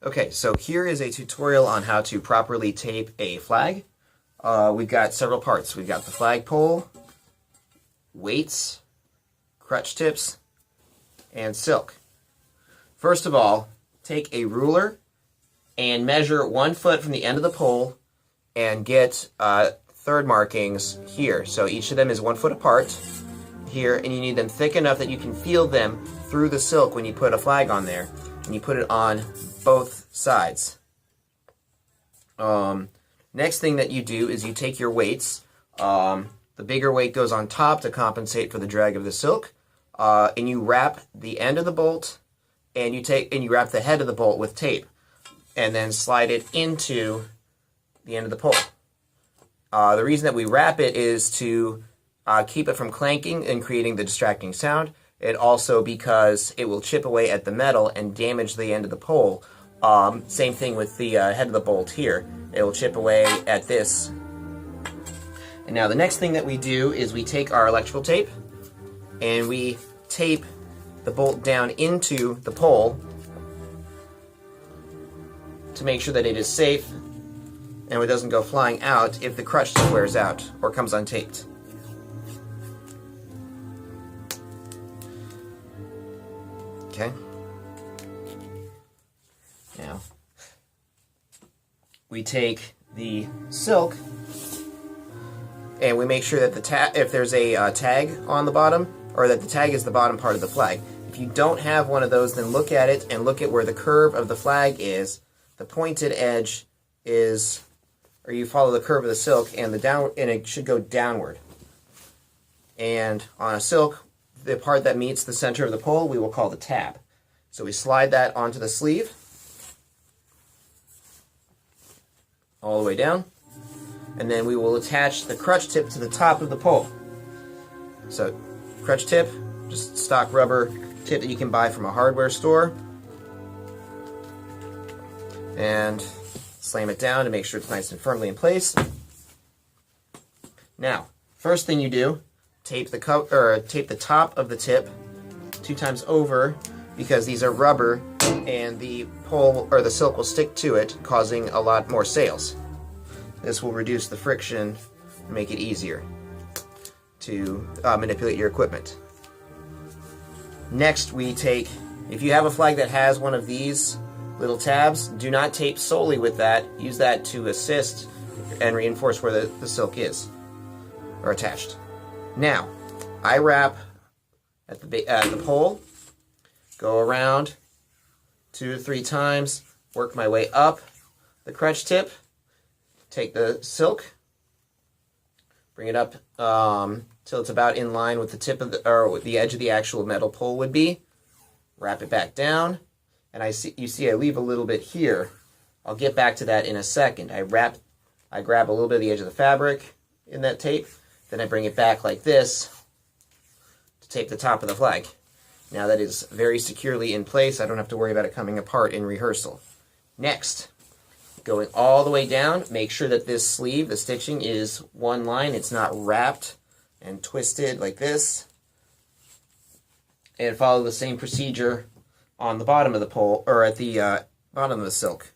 Okay, so here is a tutorial on how to properly tape a flag. We've got several parts. We've got the flagpole, weights, crutch tips, and silk. First of all, take a ruler and measure 1 foot from the end of the pole and get third markings here. So each of them is 1 foot apart here, and you need them thick enough that you can feel them through the silk when you put a flag on there, and you put it on both sides. Next thing that you do is you take your weights. The bigger weight goes on top to compensate for the drag of the silk, and you wrap the end of the bolt, and you wrap the head of the bolt with tape, and then slide it into the end of the pole. The reason that we wrap it is to keep it from clanking and creating the distracting sound. It also because it will chip away at the metal and damage the end of the pole. Same thing with the head of the bolt here. It will chip away at this. And now the next thing that we do is we take our electrical tape and we tape the bolt down into the pole to make sure that it is safe and it doesn't go flying out if the crutch wears out or comes untaped. Okay. Now, we take the silk and we make sure that if there's a tag on the bottom, or that the tag is the bottom part of the flag. If you don't have one of those, then look at it and look at where the curve of the flag is. The pointed edge is, or you follow the curve of the silk, and it should go downward. And on a silk, the part that meets the center of the pole we will call the tab. So we slide that onto the sleeve all the way down, and then we will attach the crutch tip to the top of the pole. So crutch tip, just stock rubber tip that you can buy from a hardware store, and slam it down to make sure it's nice and firmly in place. Now, first thing you do, tape the top of the tip 2 times over, because these are rubber and the pole or the silk will stick to it, causing a lot more sales. This will reduce the friction and make it easier to manipulate your equipment. Next, we take, if you have a flag that has one of these little tabs, do not tape solely with that. Use that to assist and reinforce where the silk is or attached. Now, I wrap at the pole, go around 2 to 3 times, work my way up the crutch tip, take the silk, bring it up till it's about in line with the tip of the edge of the actual metal pole would be. Wrap it back down, and you see I leave a little bit here. I'll get back to that in a second. I grab a little bit of the edge of the fabric in that tape, then I bring it back like this to tape the top of the flag. Now that is very securely in place. I don't have to worry about it coming apart in rehearsal. Next, going all the way down, make sure that this sleeve, the stitching, is one line. It's not wrapped and twisted like this. And follow the same procedure on the bottom of the pole, or at the bottom of the silk.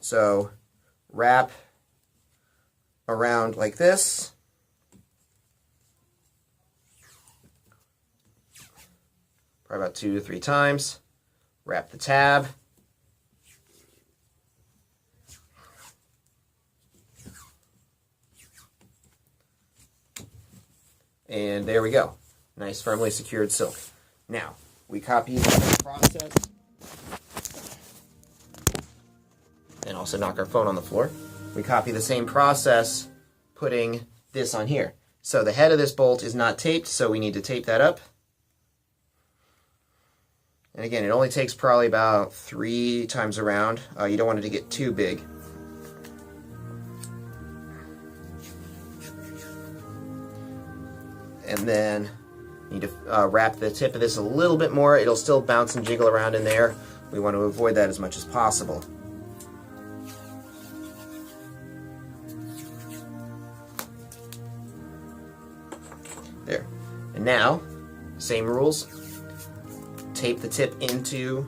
So wrap around like this. Probably about 2 to 3 times. Wrap the tab. And there we go. Nice firmly secured silk. Now, we copy the process. And also knock our phone on the floor. We copy the same process putting this on here. So the head of this bolt is not taped, so we need to tape that up. And again, it only takes probably about 3 times around. You don't want it to get too big. And then you need to wrap the tip of this a little bit more. It'll still bounce and jiggle around in there. We want to avoid that as much as possible. There. And now, same rules. Tape the tip into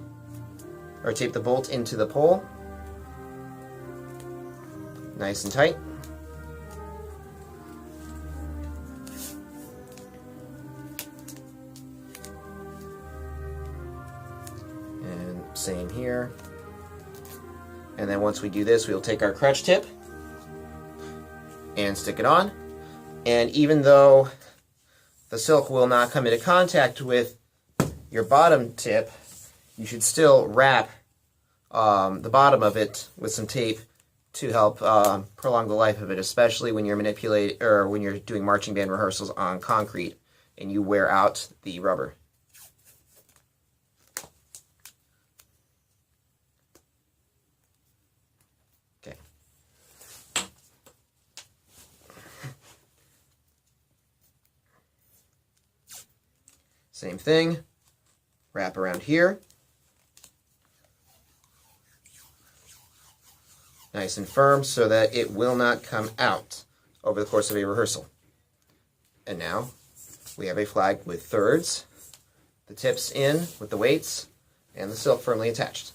or tape the bolt into the pole. Nice and tight. And same here. And then once we do this, we'll take our crutch tip and stick it on. And even though the silk will not come into contact with your bottom tip, you should still wrap the bottom of it with some tape to help prolong the life of it, especially when you're manipulating or when you're doing marching band rehearsals on concrete and you wear out the rubber. Okay. Same thing. Wrap around here. Nice and firm so that it will not come out over the course of a rehearsal. And now we have a flag with thirds, the tips in with the weights, and the silk firmly attached.